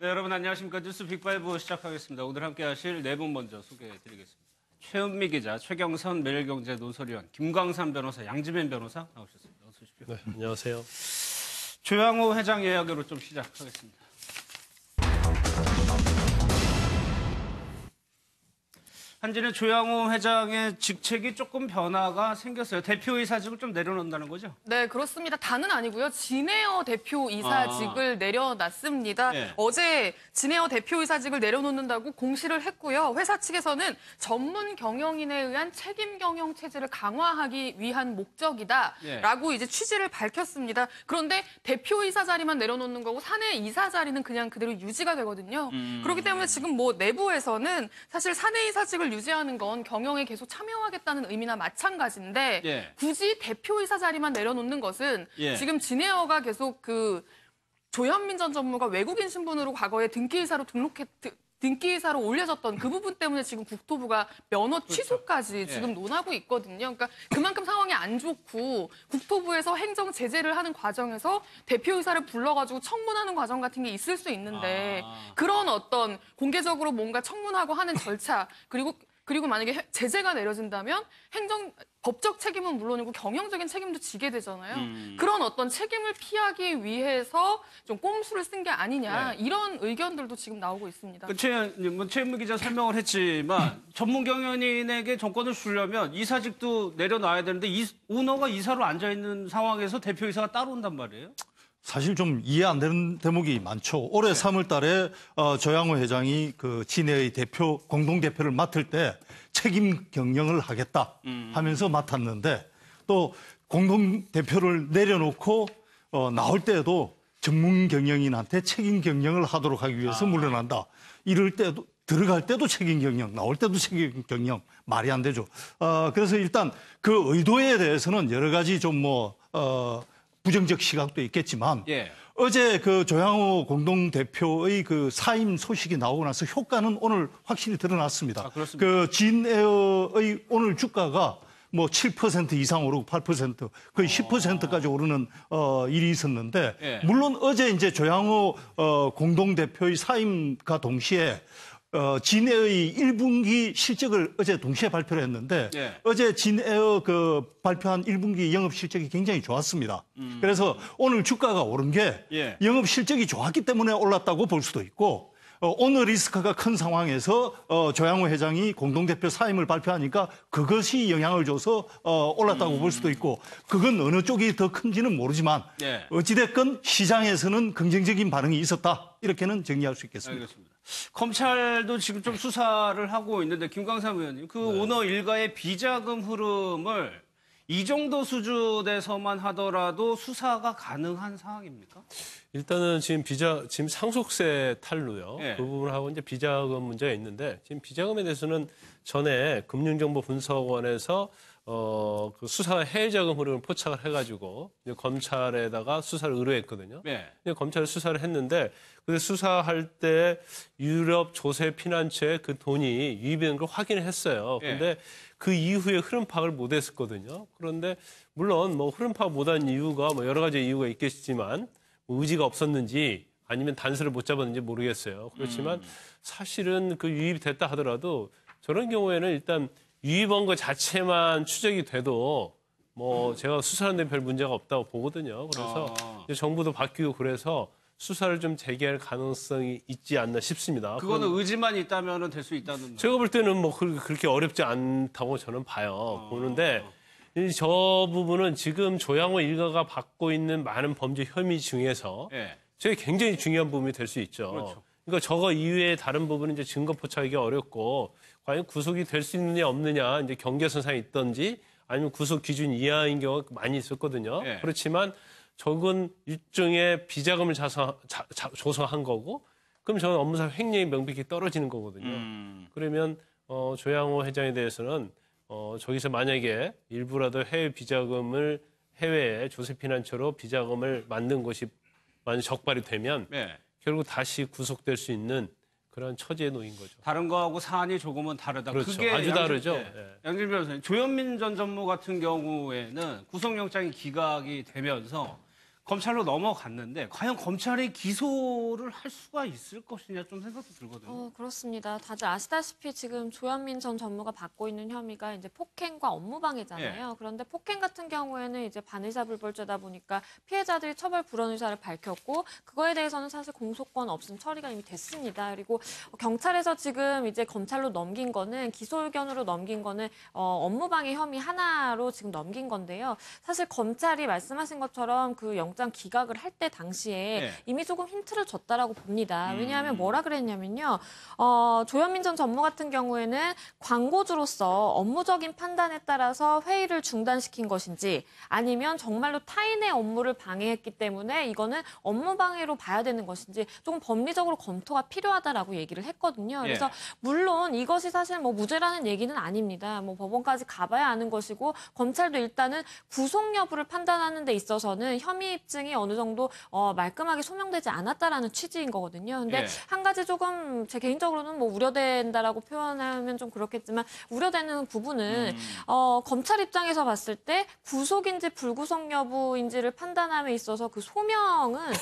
네, 여러분 안녕하십니까. 뉴스 빅5 시작하겠습니다. 오늘 함께 하실 네 분 먼저 소개해드리겠습니다. 최은미 기자, 최경선 매일경제 논설위원, 김광삼 변호사, 양지벤 변호사 나오셨습니다. 어서 오십시오. 네, 안녕하세요. 조양호 회장 이야기로 좀 시작하겠습니다. 한진의 조양호 회장의 직책이 조금 변화가 생겼어요. 대표이사직을 좀 내려놓는다는 거죠? 네, 그렇습니다. 다는 아니고요. 진에어 대표이사직을 내려놨습니다. 네. 어제 진에어 대표이사직을 내려놓는다고 공시를 했고요. 회사 측에서는 전문 경영인에 의한 책임 경영 체제를 강화하기 위한 목적이다라고 이제 취지를 밝혔습니다. 그런데 대표이사 자리만 내려놓는 거고 사내 이사 자리는 그냥 그대로 유지가 되거든요. 그렇기 때문에 지금 뭐 내부에서는 사실 사내 이사직을 유지하는 건 경영에 계속 참여하겠다는 의미나 마찬가지인데 굳이 대표이사 자리만 내려놓는 것은 지금 진에어가 계속 그 조현민 전 전무가 외국인 신분으로 과거에 등기이사로 올려졌던 그 부분 때문에 지금 국토부가 면허 취소까지 지금 논하고 있거든요. 그러니까 그만큼 상황이 안 좋고 국토부에서 행정 제재를 하는 과정에서 대표이사를 불러가지고 청문하는 과정 같은 게 있을 수 있는데 그런 어떤 공개적으로 뭔가 청문하고 하는 절차 그리고 만약에 제재가 내려진다면 법적 책임은 물론이고 경영적인 책임도 지게 되잖아요. 그런 어떤 책임을 피하기 위해서 좀 꼼수를 쓴 게 아니냐 이런 의견들도 지금 나오고 있습니다. 최은미 기자 설명을 했지만 전문 경영인에게 정권을 주려면 이사직도 내려놔야 되는데 오너가 이사로 앉아있는 상황에서 대표이사가 따로 온단 말이에요? 사실 좀 이해 안 되는 대목이 많죠. 올해 3월 달에 조양호 회장이 그 진해의 공동대표를 맡을 때 책임 경영을 하겠다 하면서 맡았는데 또 공동대표를 내려놓고 나올 때에도 전문 경영인한테 책임 경영을 하도록 하기 위해서 물러난다. 이럴 때도 들어갈 때도 책임 경영, 나올 때도 책임 경영 말이 안 되죠. 그래서 일단 그 의도에 대해서는 여러 가지 좀 부정적 시각도 있겠지만 어제 그 조양호 공동대표의 그 사임 소식이 나오고 나서 효과는 오늘 확실히 드러났습니다. 그 진에어의 오늘 주가가 뭐 7% 이상 오르고 8% 거의 10%까지 오르는 일이 있었는데 물론 어제 이제 조양호 공동대표의 사임과 동시에 진에어의 1분기 실적을 어제 동시에 발표를 했는데 어제 진에어 그 발표한 1분기 영업 실적이 굉장히 좋았습니다. 그래서 오늘 주가가 오른 게 영업 실적이 좋았기 때문에 올랐다고 볼 수도 있고 오늘 리스크가 큰 상황에서 조양호 회장이 공동대표 사임을 발표하니까 그것이 영향을 줘서 올랐다고 볼 수도 있고 그건 어느 쪽이 더 큰지는 모르지만 어찌됐건 시장에서는 긍정적인 반응이 있었다. 이렇게는 정리할 수 있겠습니다. 알겠습니다. 검찰도 지금 좀 수사를 하고 있는데 김광삼 의원님, 그 오너 일가의 비자금 흐름을 이 정도 수준에서만 하더라도 수사가 가능한 상황입니까? 일단은 지금 상속세 탈루요. 그 부분하고 이제 비자금 문제가 있는데 지금 비자금에 대해서는 전에 금융정보분석원에서 그 수사 해외자금 흐름을 포착을 해가지고 이제 검찰에다가 수사를 의뢰했거든요. 검찰이 수사를 했는데 그 수사할 때 유럽 조세 피난처에 그 돈이 유입된 걸 확인을 했어요. 그런데 그 이후에 흐름 파악을 못했었거든요. 그런데 물론 뭐 흐름 파악 못한 이유가 뭐 여러 가지 이유가 있겠지만 뭐 의지가 없었는지 아니면 단서를 못 잡았는지 모르겠어요. 그렇지만 사실은 그 유입이 됐다 하더라도 저런 경우에는 일단 유입한 것 자체만 추적이 돼도 뭐 제가 수사하는 데 별 문제가 없다고 보거든요. 그래서 이제 정부도 바뀌고 그래서 수사를 좀 재개할 가능성이 있지 않나 싶습니다. 그거는 의지만 있다면 될 수 있다는 제가 볼 때는 뭐 그렇게 어렵지 않다고 저는 보는데 저 부분은 지금 조양호 일가가 받고 있는 많은 범죄 혐의 중에서 저게 굉장히 중요한 부분이 될 수 있죠. 그러니까 저거 이외에 다른 부분은 이제 증거 포착하기 어렵고 과연 구속이 될 수 있느냐 없느냐 이제 경계선상에 있던지 아니면 구속 기준 이하인 경우가 많이 있었거든요. 그렇지만 저건 일종의 비자금을 조성한 거고 그럼 저는 업무상 횡령이 명백히 떨어지는 거거든요. 그러면 조양호 회장에 대해서는 저기서 만약에 일부라도 해외 비자금을 해외에 조세 피난처로 비자금을 만든 것이 만약 적발이 되면 결국 다시 구속될 수 있는 그런 처지에 놓인 거죠. 다른 거하고 사안이 조금은 다르다. 그렇죠. 그게 아주 다르죠. 양진 변호사님, 조현민 전 전무 같은 경우에는 구속영장이 기각이 되면서 검찰로 넘어갔는데 과연 검찰이 기소를 할 수가 있을 것이냐 좀 생각도 들거든요. 그렇습니다. 다들 아시다시피 지금 조현민 전 전무가 받고 있는 혐의가 이제 폭행과 업무방해잖아요. 그런데 폭행 같은 경우에는 이제 반의사불벌죄다 보니까 피해자들이 처벌 불원 의사를 밝혔고 그거에 대해서는 사실 공소권 없음 처리가 이미 됐습니다. 그리고 경찰에서 지금 이제 검찰로 넘긴 거는 기소 의견으로 넘긴 거는 업무방해 혐의 하나로 지금 넘긴 건데요. 사실 검찰이 말씀하신 것처럼 그 영장 기각을 할 때 당시에 이미 조금 힌트를 줬다라고 봅니다. 왜냐하면 뭐라 그랬냐면요. 조현민 전 전무 같은 경우에는 광고주로서 업무적인 판단에 따라서 회의를 중단시킨 것인지 아니면 정말로 타인의 업무를 방해했기 때문에 이거는 업무방해로 봐야 되는 것인지 조금 법리적으로 검토가 필요하다라고 얘기를 했거든요. 그래서 물론 이것이 사실 뭐 무죄라는 얘기는 아닙니다. 뭐 법원까지 가봐야 아는 것이고 검찰도 일단은 구속 여부를 판단하는 데 있어서는 혐의 입증이 어느 정도 말끔하게 소명되지 않았다라는 취지인 거거든요. 근데 한 가지 조금 제 개인적으로는 뭐 우려된다라고 표현하면 좀 그렇겠지만 우려되는 부분은 검찰 입장에서 봤을 때 구속인지 불구속 여부인지를 판단함에 있어서 그 소명은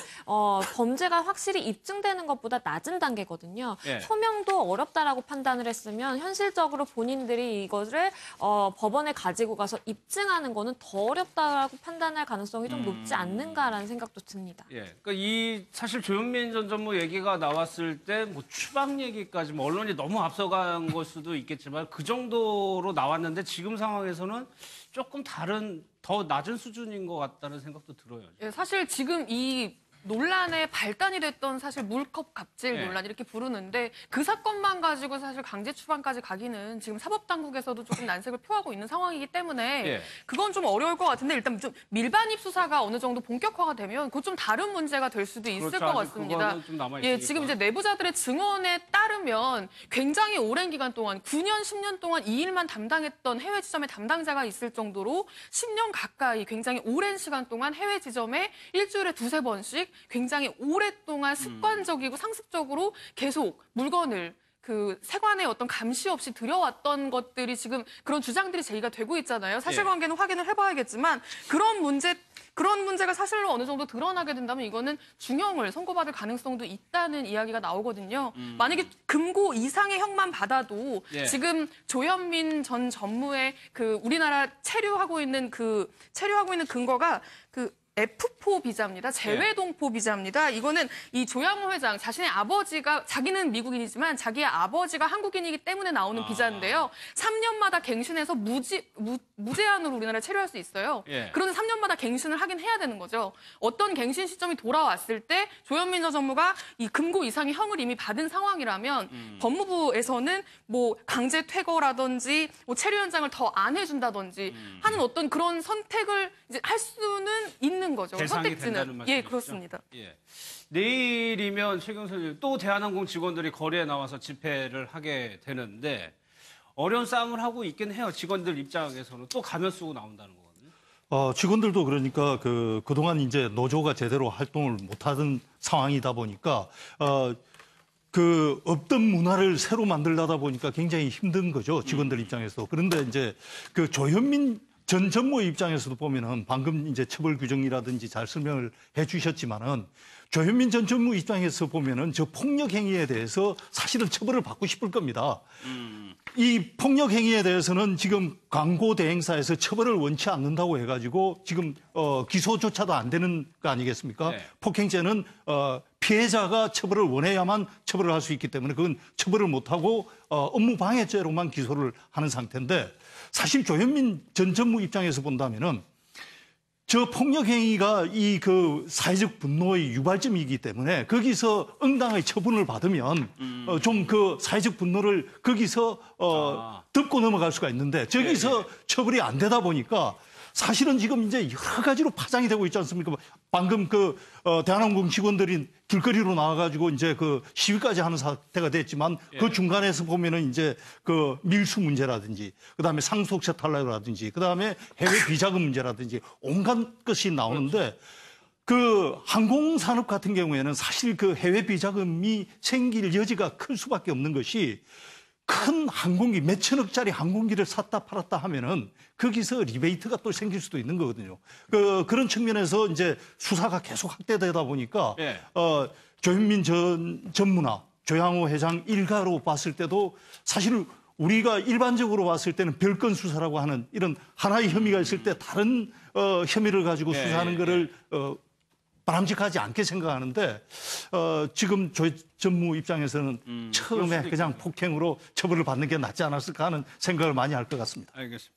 범죄가 확실히 입증되는 것보다 낮은 단계거든요. 소명도 어렵다라고 판단을 했으면 현실적으로 본인들이 이것을 법원에 가지고 가서 입증하는 거는 더 어렵다라고 판단할 가능성이 좀 높지 않는가라는 생각도 듭니다. 그러니까 이 사실 조현민 전 전무 얘기가 나왔을 때 뭐 추방 얘기까지 뭐 언론이 너무 앞서간 걸 수도 있겠지만 그 정도로 나왔는데 지금 상황에서는 조금 다른 더 낮은 수준인 것 같다는 생각도 들어요. 사실 지금 이 논란의 발단이 됐던 사실 물컵 갑질 논란 이렇게 부르는데 그 사건만 가지고 사실 강제 추방까지 가기는 지금 사법당국에서도 조금 난색을 표하고 있는 상황이기 때문에 그건 좀 어려울 것 같은데 일단 좀 밀반입 수사가 어느 정도 본격화가 되면 그건 좀 다른 문제가 될 수도 있을 것 같습니다. 지금 이제 내부자들의 증언에 따르면 굉장히 오랜 기간 동안 9년, 10년 동안 이 일만 담당했던 해외 지점의 담당자가 있을 정도로 10년 가까이 굉장히 오랜 시간 동안 해외 지점에 일주일에 두세 번씩 굉장히 오랫동안 습관적이고 상습적으로 계속 물건을 그 세관의 어떤 감시 없이 들여왔던 것들이 지금 그런 주장들이 제기가 되고 있잖아요. 사실관계는 확인을 해봐야겠지만 그런 문제가 사실로 어느 정도 드러나게 된다면 이거는 중형을 선고받을 가능성도 있다는 이야기가 나오거든요. 만약에 금고 이상의 형만 받아도 지금 조현민 전 전무의 그 우리나라 체류하고 있는 근거가 그 F4 비자입니다. 재외동포 비자입니다. 이거는 이 조양호 회장 자신의 아버지가 자기는 미국인이지만 자기의 아버지가 한국인이기 때문에 나오는 비자인데요. 3년마다 갱신해서 무제한으로 우리나라에 체류할 수 있어요. 그런데 3년마다 갱신을 하긴 해야 되는 거죠. 어떤 갱신 시점이 돌아왔을 때 조현민 전 전무가 이 금고 이상의 형을 이미 받은 상황이라면 법무부에서는 뭐 강제 퇴거라든지 뭐 체류 연장을 더 안 해준다든지 하는 어떤 그런 선택을 이제 할 수는 있는 거죠. 선택지는. 그렇습니다. 내일이면 최경선 또 대한항공 직원들이 거리에 나와서 집회를 하게 되는데 어려운 싸움을 하고 있긴 해요. 직원들 입장에서는 또 가면 쓰고 나온다는 거거든요. 직원들도 그러니까 그동안 이제 노조가 제대로 활동을 못하던 상황이다 보니까 그 없던 문화를 새로 만들려다 보니까 굉장히 힘든 거죠. 직원들 입장에서. 그런데 이제 그 조현민 전 전무 입장에서도 보면은 방금 이제 처벌 규정이라든지 잘 설명을 해 주셨지만은 조현민 전 전무 입장에서 보면은 저 폭력 행위에 대해서 사실은 처벌을 받고 싶을 겁니다. 이 폭력 행위에 대해서는 지금 광고 대행사에서 처벌을 원치 않는다고 해가지고 지금 기소조차도 안 되는 거 아니겠습니까? 폭행죄는 피해자가 처벌을 원해야만 처벌을 할 수 있기 때문에 그건 처벌을 못하고 업무방해죄로만 기소를 하는 상태인데 사실 조현민 전 전무 입장에서 본다면은 저 폭력 행위가 이 그 사회적 분노의 유발점이기 때문에 거기서 응당의 처분을 받으면 좀 그 사회적 분노를 거기서 덮고 넘어갈 수가 있는데 저기서 처벌이 안 되다 보니까 사실은 지금 이제 여러 가지로 파장이 되고 있지 않습니까? 방금 대한항공 직원들이 길거리로 나와가지고 이제 그 시위까지 하는 사태가 됐지만 그 중간에서 보면은 이제 그 밀수 문제라든지 그다음에 상속세 탈락이라든지 그다음에 해외 비자금 문제라든지 온갖 것이 나오는데 그 항공산업 같은 경우에는 사실 그 해외 비자금이 생길 여지가 클 수밖에 없는 것이 큰 항공기, 몇 천억짜리 항공기를 샀다 팔았다 하면은 거기서 리베이트가 또 생길 수도 있는 거거든요. 그런 측면에서 이제 수사가 계속 확대되다 보니까 예. 조현민 전 전무나 조양호 회장 일가로 봤을 때도 사실 우리가 일반적으로 봤을 때는 별건 수사라고 하는 이런 하나의 혐의가 있을 때 다른 혐의를 가지고 수사하는 거를 바람직하지 않게 생각하는데 지금 조 전무 입장에서는 처음에 그냥 폭행으로 처벌을 받는 게 낫지 않았을까 하는 생각을 많이 할 것 같습니다. 알겠습니다.